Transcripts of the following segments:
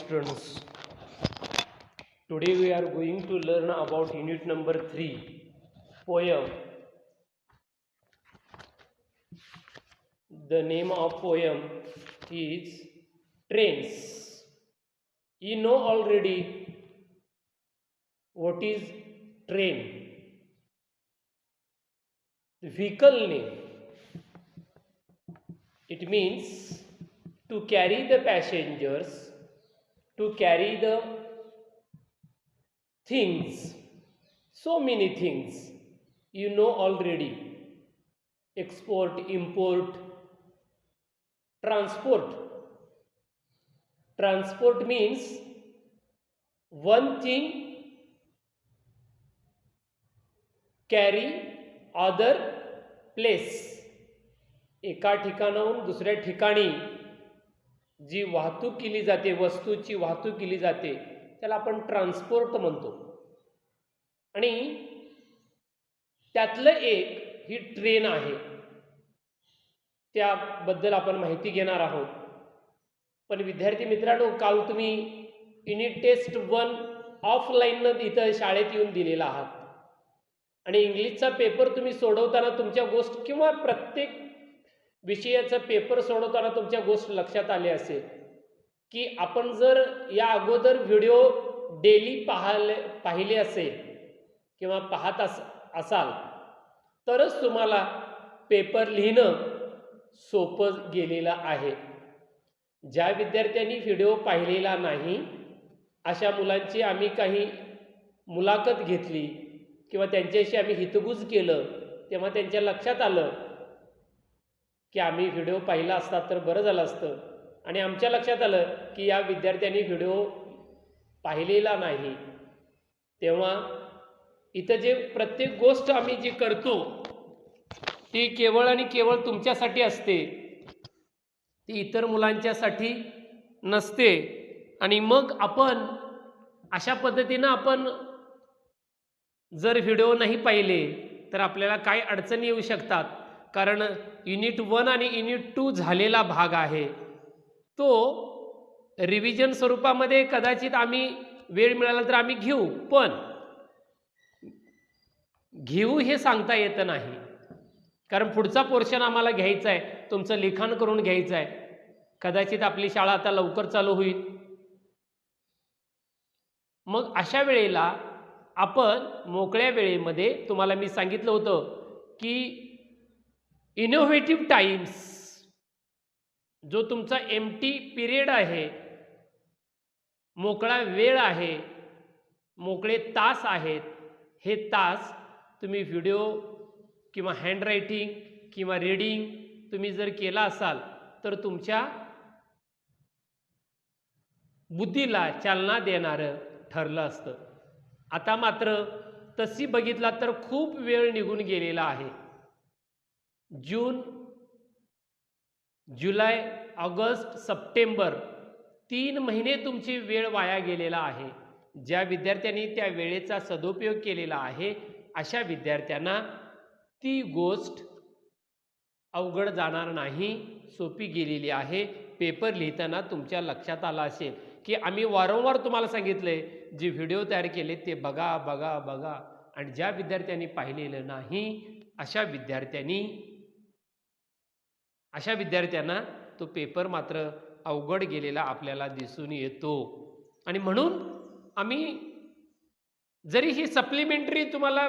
students. Today we are going to learn about unit number 3, poem. The name of poem is Trains. You know already what is train. The vehicle name. It means to carry the passengers, to carry the things, so many things you know already. Export, import, transport. Transport means one thing carry other place. एका ठिकाणाहून दुसऱ्या ठिकाणी जी वाहतूक केली जाते, वस्तूची वाहतूक केली जाते, त्याला आपण ट्रान्सपोर्ट म्हणतो. आणि त्यातलं एक ही ट्रेन आहे. त्याबद्दल आपण माहिती घेणार आहोत. पण विद्यार्थी मित्रांनो, काल तुम्ही युनिट टेस्ट 1 ऑफलाईननं इथं शाळेत येऊन दिलेला आहात आणि इंग्लिशचा पेपर तुम्ही सोडवताना तुमच्या गोष्ट किंवा प्रत्येक विषयाचा पेपर सोडवताना तुमच्या गोष्ट लक्षात आली असेल की आपण जर या अगोदर व्हिडिओ डेली पाहिले असेल किंवा पाहत असाल तरच तुम्हाला पेपर लिहिणं सोपं गेलेलं आहे. ज्या विद्यार्थ्यांनी व्हिडिओ पाहिलेला नाही अशा मुलांची आम्ही काही मुलाखत घेतली किंवा त्यांच्याशी आम्ही हितगुज केलं, तेव्हा त्यांच्या लक्षात आलं की आम्ही व्हिडिओ पाहिला असता तर बरं झालं असतं. आणि आमच्या लक्षात आलं की या विद्यार्थ्यांनी व्हिडिओ पाहिलेला नाही. तेव्हा इथं जे प्रत्येक गोष्ट आम्ही जी करतो ती केवळ आणि केवळ तुमच्यासाठी असते, ती इतर मुलांच्यासाठी नसते. आणि मग आपण अशा पद्धतीनं आपण जर व्हिडिओ नाही पाहिले तर आपल्याला काय अडचणी येऊ शकतात. कारण युनिट 1 आणि युनिट 2 झालेला भाग आहे, तो रिव्हिजन स्वरूपामध्ये कदाचित आम्ही वेळ मिळाला तर आम्ही घेऊ, पण घेऊ हे सांगता येतं नाही. कारण पुढचा पोर्शन आम्हाला घ्यायचा आहे, तुमचं लिखाण करून घ्यायचं आहे. कदाचित आपली शाळा आता लवकर चालू होईल. मग अशा वेळेला आपण मोकळ्या वेळेमध्ये तुम्हाला मी सांगितलं होतं की इनोव्हेटिव्ह टाइम्स, जो तुमचा एम्प्टी पिरियड आहे, मोकळा वेळ आहे, मोकळे तास आहेत, हे तास तुम्ही व्हिडिओ किंवा हँडरायटिंग किंवा रीडिंग तुम्ही जर केला असाल तर तुमच्या बुद्धीला चालना देणारं ठरलं असतं. आता मात्र तशी बघितला तर खूप वेळ निघून गेलेला आहे. जून, जुलै, ऑगस्ट, सप्टेंबर 3 महिने तुमची वेळ वाया गेलेला आहे. ज्या विद्यार्थ्यांनी त्या वेळेचा सदुपयोग केलेला आहे अशा विद्यार्थ्यांना ती गोष्ट अवघड जाणार नाही, सोपी गेलेली आहे. पेपर लिहिताना तुमच्या लक्षात आलं असेल की आम्ही वारंवार तुम्हाला सांगितलंय जे व्हिडिओ तयार केले ते बघा बघा बघा. आणि ज्या विद्यार्थ्यांनी पाहिलेलं नाही अशा विद्यार्थ्यांना तो पेपर मात्र अवघड गेलेला आपल्याला दिसून येतो. आणि म्हणून आम्ही जरी ही सप्लिमेंटरी तुम्हाला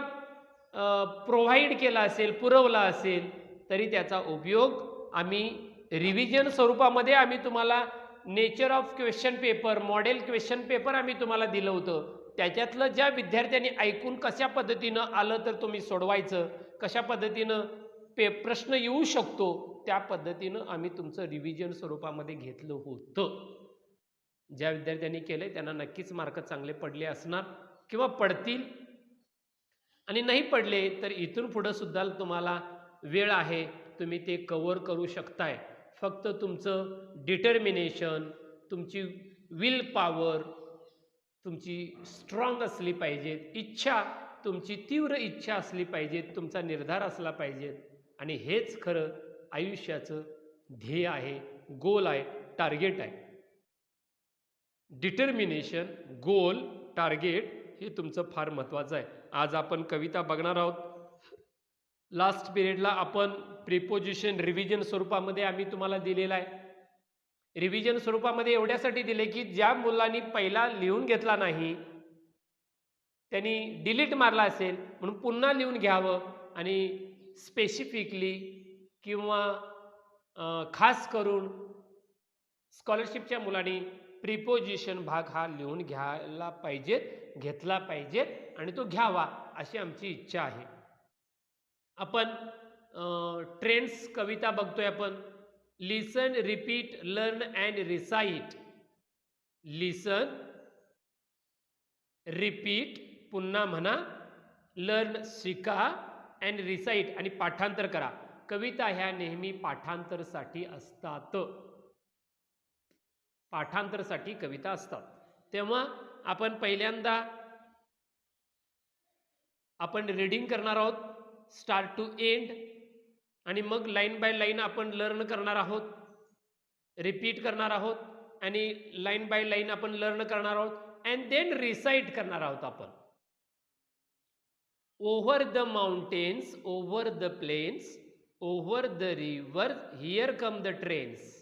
प्रोव्हाइड केला असेल, पुरवला असेल, तरी त्याचा उपयोग आम्ही रिव्हिजन स्वरूपामध्ये आम्ही तुम्हाला nature of question paper, model question paper आम्ही तुम्हाला दिलं होतं. त्याच्यातलं ज्या विद्यार्थ्यांनी ऐकून कशा पद्धतीनं आलं तर तुम्ही सोडवायचं, कशा पद्धतीनं प्रश्न येऊ शकतो, त्या पद्धतीनं आम्ही तुमचं रिव्हिजन स्वरूपामध्ये घेतलं होतं. ज्या विद्यार्थ्यांनी केलंय त्यांना नक्कीच मार्क चांगले पडले असणार किंवा पडतील. आणि नाही पडले तर इथून पुढं सुद्धा तुम्हाला वेळ आहे, तुम्ही ते कव्हर करू शकताय. फक्त तुमचं डिटर्मिनेशन, तुमची विल पॉवर तुमची स्ट्रॉंग असली पाहिजे, इच्छा तुमची तीव्र इच्छा असली पाहिजे, तुमचा निर्धार असला पाहिजे. आणि हेच खरं आयुष्याचं ध्येय आहे, गोल आहे, टार्गेट आहे. डिटर्मिनेशन, गोल, टार्गेट हे तुमचं फार महत्त्वाचं आहे. आज आपण कविता बघणार आहोत. लास्ट पिरियडला आपण प्रिपोजिशन रिव्हिजन स्वरूपामध्ये आम्ही तुम्हाला दिलेला आहे. रिव्हिजन स्वरूपामध्ये एवढ्यासाठी दिले की ज्या मुलांनी पहिला लिहून घेतला नाही त्यांनी डिलीट मारला असेल म्हणून पुन्हा लिहून घ्यावं आणि स्पेसिफिकली किंवा खास करून स्कॉलरशिपच्या मुलांनी प्रिपोजिशन भाग हा लिहून घ्यायला पाहिजेत, घेतला पाहिजेत आणि तो घ्यावा अशी आमची इच्छा आहे. आपण ट्रेंड्स कविता बघतोय आपण. Listen, repeat, learn and recite. Listen, repeat पुन्हा म्हणा, लर्न शिका अँड रिसाइट आणि पाठांतर करा. कविता ह्या नेहमी पाठांतरसाठी असतात. पाठांतरसाठी कविता असतात. तेव्हा आपण पहिल्यांदा आपण रीडिंग करणार आहोत स्टार्ट टू एंड आणि मग लाईन बाय लाईन आपण लर्न करणार आहोत, रिपीट करणार आहोत आणि लाईन बाय लाईन आपण लर्न करणार आहोत अँड देन रिसाइट करणार आहोत आपण. Over the mountains, over the plains, over the rivers, here come the trains.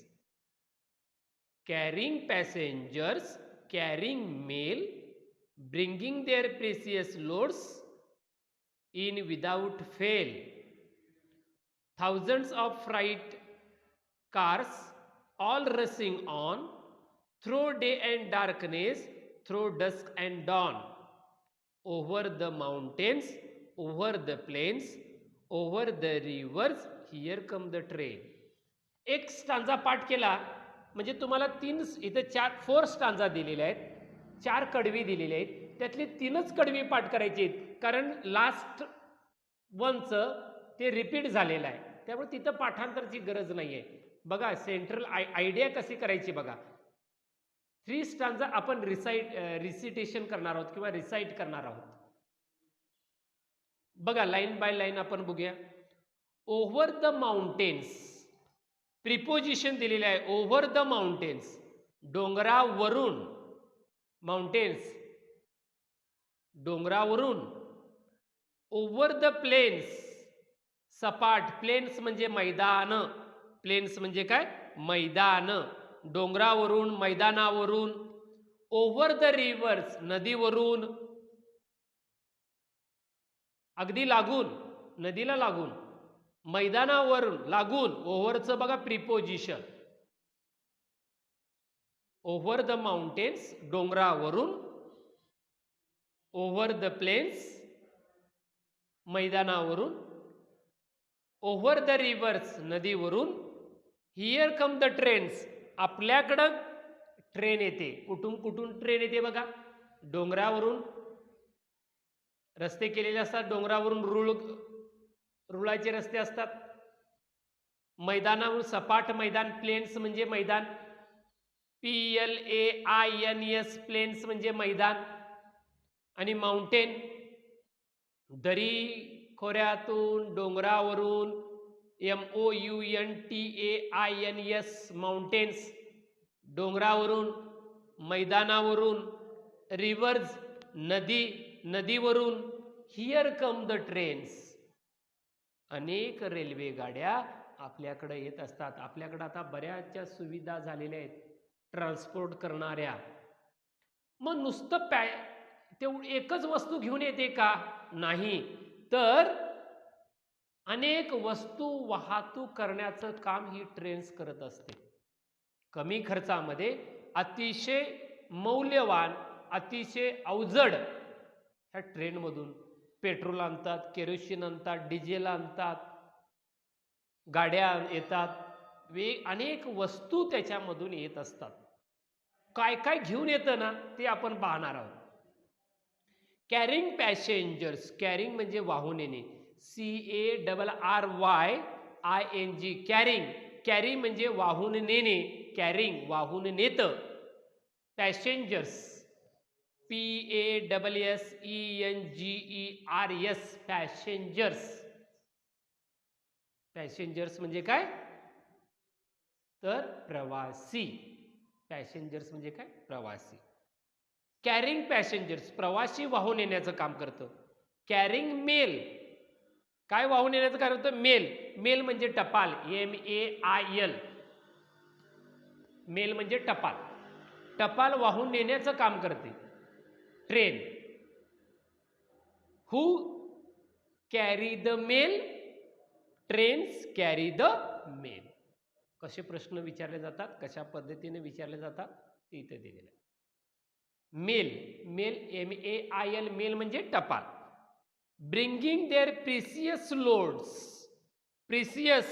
Carrying passengers, carrying mail, bringing their precious loads in without fail. Thousands of freight cars all rushing on through day and darkness, through dusk and dawn. Over the mountains, over the plains, over the rivers, here come the train. एक stanza पाठ केला म्हणजे तुम्हाला तीन इथं 4 stanza दिलेल्या आहेत, 4 कडवी दिलेले आहेत, त्यातली 3च कडवी पाठ करायची आहेत कारण लास्ट वनचं ते रिपीट झालेलं आहे त्यामुळे तिथं पाठांतरची गरज नाही आहे. बघा सेंट्रल आयडिया कशी करायची बघा. 3 स्टांजा आपण रिसिटेशन करणार आहोत किंवा रिसाइट करणार आहोत. बघा लाईन बाय लाईन आपण बघूया. ओव्हर द माउंटेन्स प्रिपोजिशन दिलेलं आहे. ओव्हर द माउंटेन्स डोंगरावरून, माउंटेन्स डोंगरावरून. ओव्हर द प्लेन्स सपाट, प्लेन्स म्हणजे मैदान, प्लेन्स म्हणजे काय मैदान, डोंगरावरून मैदानावरून. ओव्हर द रिव्हर्स नदीवरून, अगदी लागून नदीला लागून, मैदानावरून लागून. ओव्हरचं बघा प्रिपोजिशन. ओव्हर द माउंटेन्स डोंगरावरून, ओव्हर द प्लेन्स मैदानावरून, ओव्हर द रिव्हर्स नदीवरून, हिअर कम द ट्रेन्स आपल्याकडं ट्रेन येते. कुठून कुठून ट्रेन येते बघा. डोंगरावरून रस्ते केलेले असतात, डोंगरावरून रुळाचे रस्ते असतात, मैदानावरून सपाट मैदान, प्लेन्स म्हणजे मैदान, PLAINS प्लेन्स म्हणजे मैदान, आणि माउंटेन दरी खोऱ्यातून डोंगरावरून, MOUNTAINS माउंटेन्स डोंगरावरून मैदानावरून, रिव्हर्स नदी नदीवरून, हिअर कम द ट्रेन्स अनेक रेल्वे गाड्या आपल्याकडे येत असतात. आपल्याकडे आता बऱ्याचशा सुविधा झालेल्या आहेत ट्रान्सपोर्ट करणाऱ्या. मग नुसतं तेवढं एकच वस्तू घेऊन येते का? नाही, तर अनेक वस्तू वाहतूक करण्याचं काम ही ट्रेन्स करत असते. कमी खर्चामध्ये अतिशय मौल्यवान, अतिशय अवजड ह्या ट्रेनमधून पेट्रोल आणतात, केरोसिन आणतात, डिझेल आणतात, गाड्या येतात, अनेक वस्तू त्याच्यामधून येत असतात. काय काय घेऊन येतं ना ते आपण पाहणार आहोत. कॅरिंग पॅसेंजर्स, कॅरिंग म्हणजे वाहून येणे, CARRYING कॅरिंग. कॅरी म्हणजे वाहून नेणे, कॅरिंग वाहून नेतं. Passengers PASSENGERS passengers. पॅसेंजर्स म्हणजे काय तर प्रवासी. पॅसेंजर्स म्हणजे काय? प्रवासी. कॅरिंग पॅसेंजर्स, प्रवासी वाहून येण्याचं काम करतं. कॅरिंग मेल, काय वाहून येण्याचं काम करतं? मेल. मेल म्हणजे टपाल, MAIL. मेल म्हणजे टपाल. टपाल वाहून नेण्याचं काम करते train. Who carry the mail? Trains carry the mail. कसे प्रश्न विचारले जातात, कशा पद्धतीने विचारले जातात ते इथे दिलेलं आहे. मेल, मेल MAIL, मेल म्हणजे टपाल. Bringing their precious loads, precious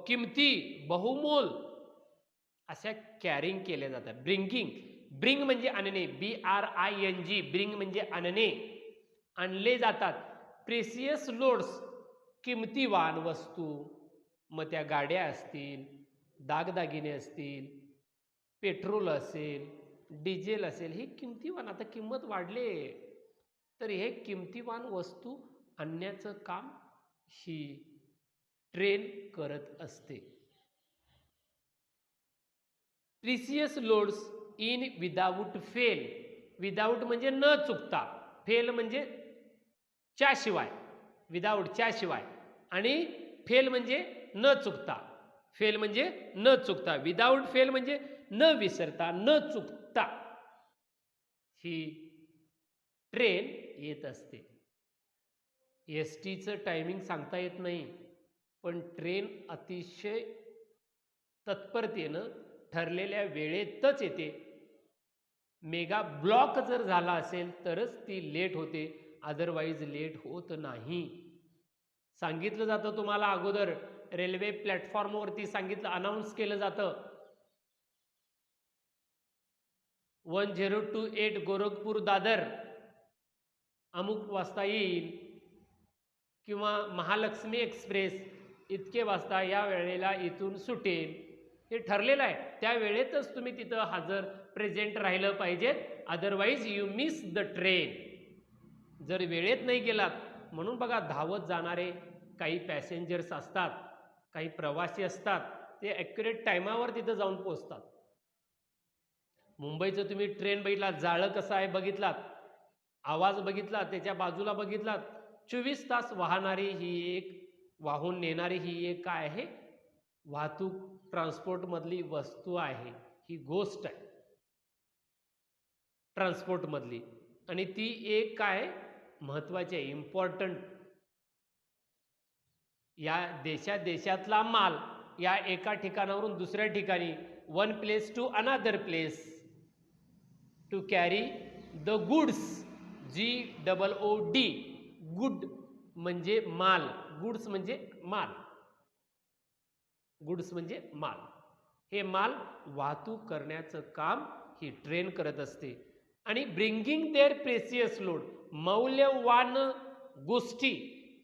किमती, बहुमोल अशा कॅरिंग केल्या जातात. ब्रिंगिंग, ब्रिंग म्हणजे आणणे, BRING, ब्रिंग म्हणजे आणणे, आणले जातात. प्रिसियस लोड्स, किमतीवान वस्तू, मग त्या गाड्या असतील, दागदागिने असतील, पेट्रोल असेल, डिझेल असेल, हे किमतीवान, आता किंमत वाढले तर हे किमतीवान वस्तू आणण्याचं काम ही ट्रेन करत असते. Precious loads in without fail, without म्हणजे न चुकता, फेल म्हणजे च्याशिवाय, विदाऊट च्याशिवाय, आणि फेल म्हणजे न चुकता. फेल म्हणजे न चुकता, विदाऊट फेल म्हणजे न विसरता, न चुकता ही ट्रेन येत असते. STचं टायमिंग सांगता येत नाही, पण ट्रेन अतिशय तत्परतेनं ठरलेल्या वेळेतच येते. मेगा ब्लॉक जर झाला असेल तरच ती लेट होते, अदरवाईज लेट होत नाही. सांगितलं जातं तुम्हाला अगोदर, रेल्वे प्लॅटफॉर्मवरती सांगितलं, अनाऊन्स केलं जातं, 1028 गोरखपूर दादर अमुक वाजता येईल, किंवा महालक्ष्मी एक्सप्रेस इतके वाजता या वेळेला इथून सुटेल, हे ठरलेलं आहे. त्या वेळेतच तुम्ही तिथं हजर प्रेझेंट राहिलं पाहिजेत, otherwise you miss the train. जर वेळेत नाही गेलात, म्हणून बघा धावत जाणारे काही पॅसेंजर्स असतात, काही प्रवासी असतात, ते ॲक्युरेट टायमावर तिथं जाऊन पोचतात. मुंबईचं तुम्ही ट्रेन बघितलात, जाळं कसं आहे बघितलात, आवाज बघितला, त्याच्या बाजूला बघितलात, 24 तास वाहणारी ही एक, वाहून नेणारी ही एक काय आहे, वाहतूक ट्रान्सपोर्टमधली वस्तू आहे, ही गोष्ट आहे ट्रान्सपोर्टमधली, आणि ती एक काय महत्त्वाची आहे, इम्पॉर्टंट. या देशातला माल या एका ठिकाणावरून दुसऱ्या ठिकाणी, one place to another place, to carry the goods, GOOD, good म्हणजे माल, गुड्स म्हणजे माल, गुड्स म्हणजे माल, हे माल वाहतूक करण्याचं काम ही ट्रेन करत असते. आणि ब्रिंगिंग देअर प्रेसियस लोड, मौल्यवान गोष्टी,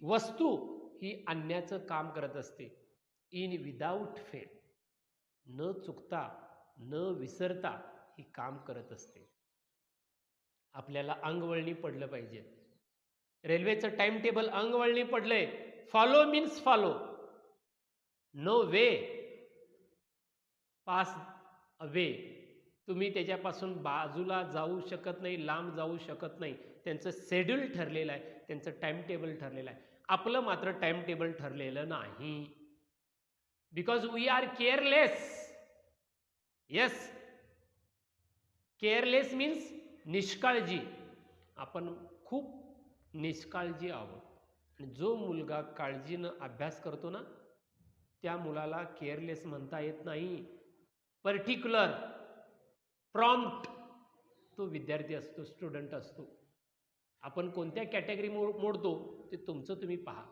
वस्तू ही आणण्याचं काम करत असते. इन विदाऊट फेल, न चुकता, न विसरता ही काम करत असते. आपल्याला अंगवळणी पडलं पाहिजे. रेल्वेचं टाइम टेबल अंगवळणी पडलंय, फॉलो मीन्स फॉलो, नो वे, पास अवे, तुम्ही त्याच्यापासून बाजूला जाऊ शकत नाही, लांब जाऊ शकत नाही. त्यांचं शेड्यूल ठरलेलं आहे, त्यांचं टाइम टेबल ठरलेलं आहे. आपलं मात्र टाइम टेबल ठरलेलं नाही, because we are careless. Yes, careless means निष्काळजी. आपण खूप निष्काळजी आहोत. आणि जो मुलगा काळजीनं अभ्यास करतो ना, त्या मुलाला केअरलेस म्हणता येत नाही. पर्टिक्युलर, प्रॉम्प्ट तो विद्यार्थी असतो, स्टुडंट असतो. आपण कोणत्या कॅटेगरी मोडतो ते तुमचं तुम्ही पहा.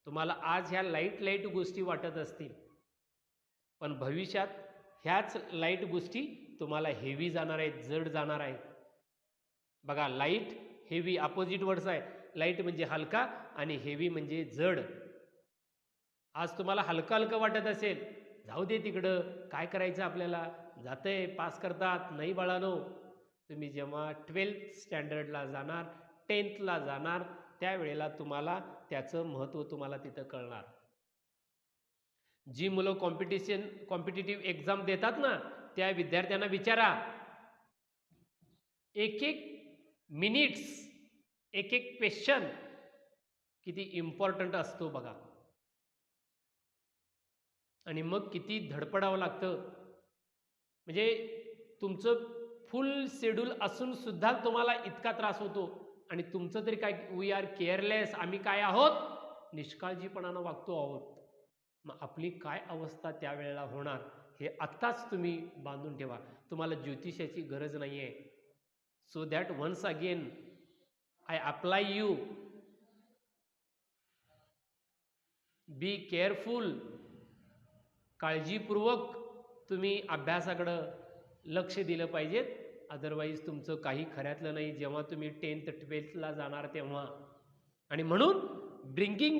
तुम्हाला आज ह्या लाईट गोष्टी वाटत असतील, पण भविष्यात ह्याच लाईट गोष्टी तुम्हाला हेवी जाणार आहेत, जड जाणार आहेत. बघा, लाईट हेवी अपोजिट वर्ड्स आहे. लाईट म्हणजे हलका आणि हेवी म्हणजे जड. आज तुम्हाला हलकं हलकं वाटत असेल, जाऊ दे तिकडं, काय करायचं आपल्याला, जातंय, पास करतात. नाही बाळानो, तुम्ही जेव्हा 12th स्टँडर्डला जाणार, 10thला जाणार, त्यावेळेला तुम्हाला त्याचं महत्त्व तुम्हाला तिथं कळणार. जी मुलं कॉम्पिटिटिव्ह एक्झाम देतात ना, त्या विद्यार्थ्यांना विचारा, एक एक मिनिट्स, एक एक क्वेश्चन किती इम्पॉर्टंट असतो बघा. आणि मग किती धडपडावं लागतं. म्हणजे तुमचं फुल शेड्यूल असून सुद्धा तुम्हाला इतका त्रास होतो. आणि तुमचं तरी काय, वी आर केअरलेस, आम्ही काय आहोत, निष्काळजीपणानं वागतो आहोत. मग आपली काय अवस्था त्यावेळेला होणार हे आत्ताच तुम्ही बांधून ठेवा. तुम्हाला ज्योतिषाची गरज नाही आहे. So that once again I apply you, be careful. काळजीपूर्वक तुम्ही अभ्यासाकडं लक्ष दिलं पाहिजेत. अदरवाईज तुमचं काही खऱ्यातलं नाही जेव्हा तुम्ही 10th 12thला जाणार तेव्हा. आणि म्हणून bringing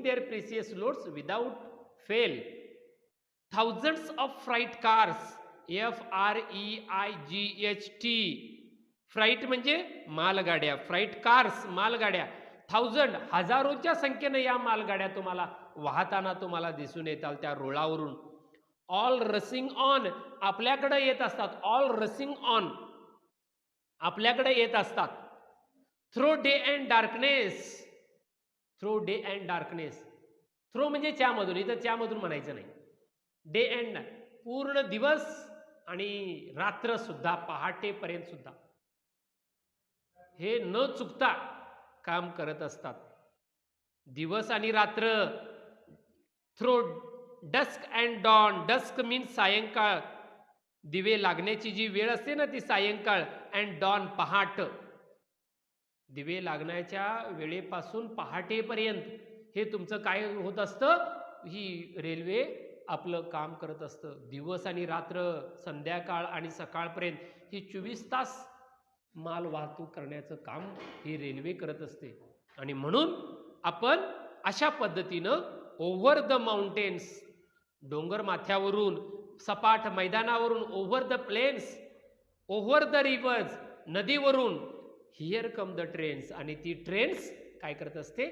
their precious loads without fail. Thousands of freight cars, FREIGHT. Freight म्हणजे मालगाड्या, फ्राईट कार्स मालगाड्या. 1000 हजारोच्या संख्येनं या मालगाड्या तुम्हाला वाहताना तुम्हाला दिसून येतात त्या रुळावरून. ऑल रसिंग ऑन आपल्याकडे येत असतात. ऑल रसिंग ऑन आपल्याकडे येत असतात. Through day and darkness. Through day and darkness. Through म्हणजे त्यामधून, इथं त्यामधून म्हणायचं नाही. डे अँड पूर्ण दिवस आणि रात्र सुद्धा, पहाटेपर्यंत सुद्धा हे न चुकता काम करत असतात. दिवस आणि रात्र. Through dusk and dawn. Dusk means सायंकाळ. दिवे लागण्याची जी वेळ असते ना ती सायंकाळ. अँड डॉन पहाट. दिवे लागण्याच्या वेळेपासून पहाटेपर्यंत हे तुमचं काय होत असतं, ही रेल्वे आपलं काम करत असतं. दिवस आणि रात्र, संध्याकाळ आणि सकाळपर्यंत ही 24 तास माल वाहतूक करण्याचं काम ही रेल्वे करत असते. आणि म्हणून आपण अशा पद्धतीनं ओव्हर द माउंटेन्स, डोंगर माथ्यावरून, सपाट मैदानावरून, over the plains, over the rivers, नदीवरून, हिअर कम द ट्रेन्स. आणि ती ट्रेन्स काय करत असते,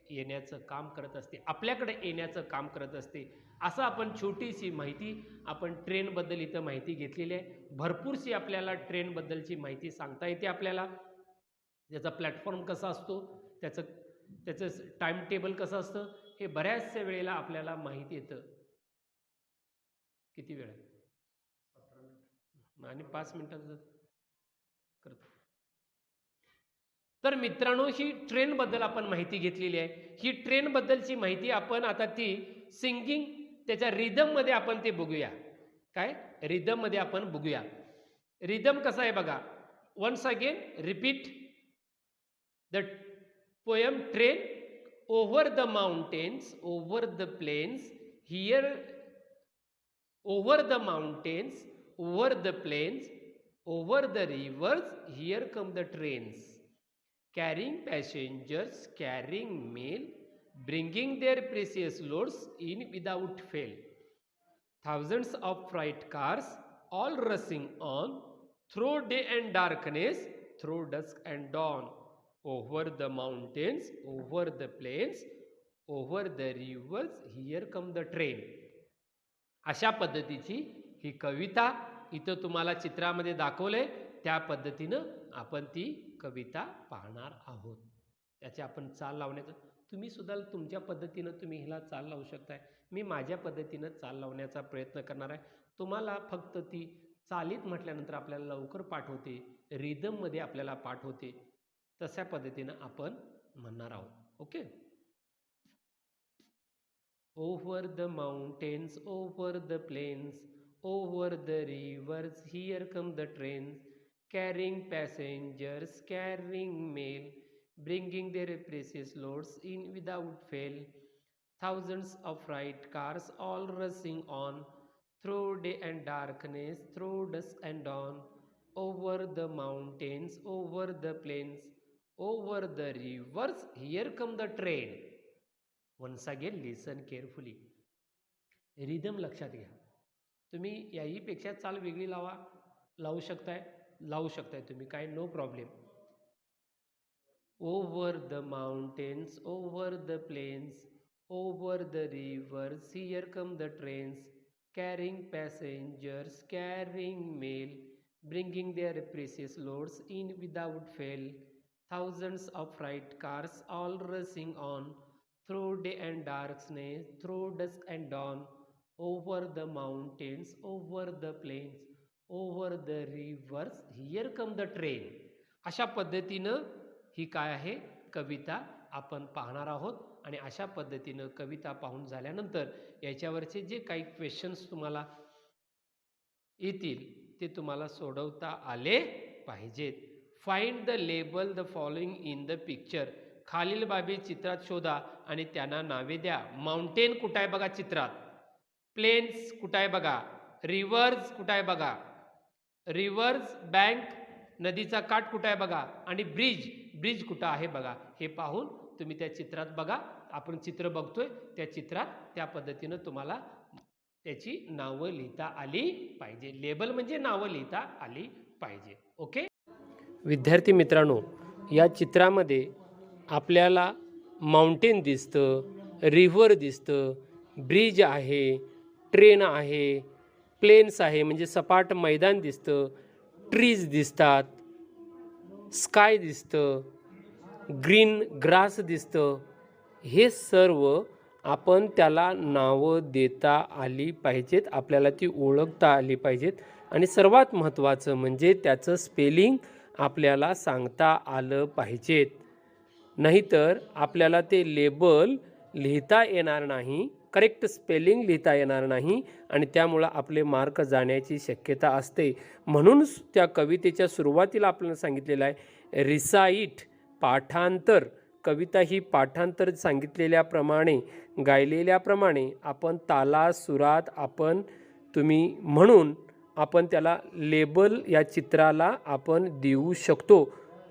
येण्याचं काम करत असते, आपल्याकडे येण्याचं काम करत असते. असं आपण छोटीशी माहिती आपण ट्रेनबद्दल इथं माहिती घेतलेली आहे. भरपूरशी आपल्याला ट्रेनबद्दलची माहिती सांगता येते आपल्याला. त्याचा प्लॅटफॉर्म कसा असतो, त्याचं टाइम टेबल कसं असतं, हे बऱ्याचशा वेळेला आपल्याला माहिती येतं. किती वेळ आहे, आणि 5 मिनिटात करतो. तर मित्रांनो, ही ट्रेनबद्दल आपण माहिती घेतलेली आहे. ही ट्रेनबद्दलची माहिती आपण आता ती सिंगिंग त्याच्या रिदममध्ये आपण ते बघूया. काय रिदममध्ये आपण बघूया. रिदम कसा आहे बघा. Once again repeat the poem. Train over the mountains, over the plains, here over the mountains, over the plains, over the rivers, here come the trains. Carrying passengers, carrying mail, bringing their precious loads in without fail. Thousands of freight cars, all rushing on, through day and darkness, through dusk and dawn, over the mountains, over the plains, over the rivers, here come the train. अशा पद्धतीची ही कविता इथं तुम्हाला चित्रामध्ये दाखवलंय. त्या पद्धतीनं आपण ती कविता पाहणार आहोत. त्याचे आपण चाल लावण्याचं, तुम्ही सुद्धा तुमच्या पद्धतीनं तुम्ही हिला चाल लावू शकताय. मी माझ्या पद्धतीनं चाल लावण्याचा प्रयत्न करणार आहे. तुम्हाला फक्त ती चालीत म्हटल्यानंतर आपल्याला लवकर पाठ होते, रिदममध्ये आपल्याला पाठ होते, तशा पद्धतीनं आपण म्हणणार आहोत. Okay. Over the mountains, over the plains, over the rivers, here come the trains. Carrying passengers, carrying mail, bringing their precious loads in without fail. Thousands of freight cars all rushing on, through day and darkness, through dusk and dawn, over the mountains, over the plains, over the rivers, here come the train. Once again listen carefully. Rhythm लक्षात घ्या. तुम्ही याहीपेक्षा चाल वेगळी लावू शकताय तुम्ही, काय no problem. Over the mountains, over the plains, over the rivers, here come the trains. carrying passengers, carrying mail, bringing their precious loads in without fail. Thousands of freight cars all rushing on through day and darkness, through dusk and dawn, over the mountains, over the plains, over the rivers. Here come the train. अशा पद्धतीनं ही काय आहे कविता आपण पाहणार आहोत. आणि अशा पद्धतीनं कविता पाहून झाल्यानंतर याच्यावरचे जे काही क्वेश्चन्स तुम्हाला येतील ते तुम्हाला सोडवता आले पाहिजेत. Find the label the following in the picture. खालील बाबी चित्रात शोधा आणि त्यांना नावे द्या. माउंटेन कुठं आहे बघा चित्रात, प्लेन्स कुठं आहे बघा, रिव्हर्स कुठं आहे बघा, रिव्हर्स बँक नदीचा काठ कुठं आहे बघा, आणि ब्रिज ब्रिज कुठं आहे बघा. हे पाहून तुम्ही त्या चित्रात बघा. आपण चित्र बघतोय त्या चित्रात त्या पद्धतीनं तुम्हाला त्याची नावं लिहिता आली पाहिजे. लेबल म्हणजे नावं लिहिता आली पाहिजे. ओके विद्यार्थी मित्रांनो, या चित्रामध्ये आपल्याला माउंटेन दिसतं, रिव्हर दिसतं, ब्रिज आहे, ट्रेन आहे, प्लेन्स आहे म्हणजे सपाट मैदान दिसतं, ट्रीज दिसतात, स्काय दिसतं, ग्रीन ग्रास दिसतं. हे सर्व आपण त्याला नावं देता आली पाहिजेत, आपल्याला ती ओळखता आली पाहिजेत. आणि सर्वात महत्त्वाचं म्हणजे त्याचं स्पेलिंग आपल्याला सांगता आलं पाहिजेत. नाहीतर आपल्याला ते लेबल लिहिता येणार नाही, करेक्ट स्पेलिंग लिहिता येणार नाही आणि त्यामुळं आपले मार्क जाण्याची शक्यता असते. म्हणून त्या कवितेच्या सुरुवातीला आपल्याला सांगितलेलं आहे रिसाईट, पाठांतर. कविता ही पाठांतर सांगितलेल्याप्रमाणे गायलेल्याप्रमाणे आपण ताला सुरात आपण तुम्ही म्हणून आपण त्याला लेबल या चित्राला आपण देऊ शकतो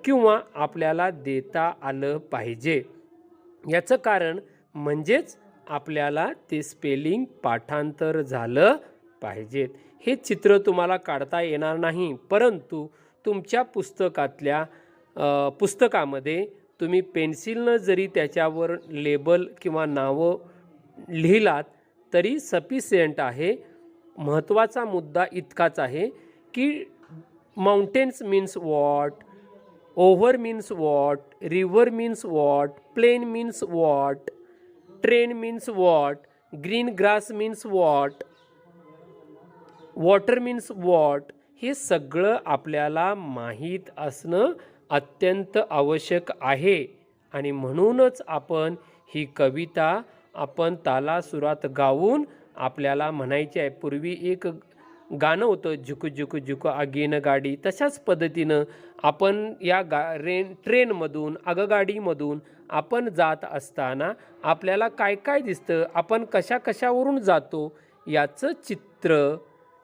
किंवा आपल्याला देता आलं पाहिजे. याचं कारण म्हणजेच आपल्याला ते स्पेलिंग पाठांतर झालं पाहिजेत. हे चित्र तुम्हाला काढता येणार नाही, परंतु तुमच्या पुस्तकामध्ये तुम्ही पेन्सिलनं जरी त्याच्यावर लेबल किंवा नावं लिहिलात तरी सफिशियंट आहे. महत्त्वाचा मुद्दा इतकाच आहे की mountains means what, over means what, river means what, plain means what, train means what, green grass means what, water means what. हे सगळं आपल्याला माहीत असणं अत्यंत आवश्यक आहे. आणि म्हणूनच आपण ही कविता आपण तालासुरात गाऊन आपल्याला म्हणायची आहे. पूर्वी एक गाणं होतं झुक झुक झुक आगीन गाडी, तशाच पद्धतीनं आपण या ट्रेनमधून आगगाडीमधून आपण जात असताना आपल्याला काय काय दिसतं, आपण कशा कशावरून जातो याचं चित्र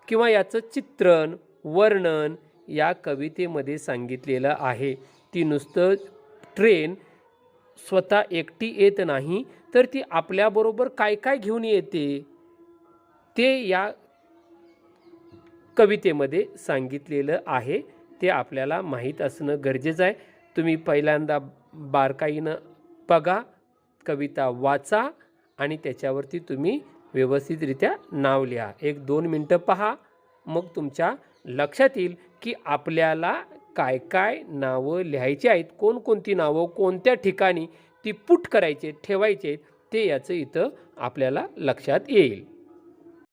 किंवा याचं चित्रण वर्णन या कवितेमध्ये सांगितलेलं आहे. ती नुसतं ट्रेन स्वतः एकटी येत नाही तर ती आपल्याबरोबर काय काय घेऊन येते ते या कवितेमध्ये सांगितलेलं आहे. ते आपल्याला माहीत असणं गरजेचं आहे. तुम्ही पहिल्यांदा बारकाईनं बघा, कविता वाचा आणि त्याच्यावरती तुम्ही व्यवस्थितरित्या नाव लिहा. 1-2 मिनटं पहा, मग तुमच्या लक्षात येईल की आपल्याला काय काय नावं लिहायची आहेत, कोणकोणती नावं कोणत्या ठिकाणी ती पुट करायचे ठेवायचे ते याचं इथं आपल्याला लक्षात येईल.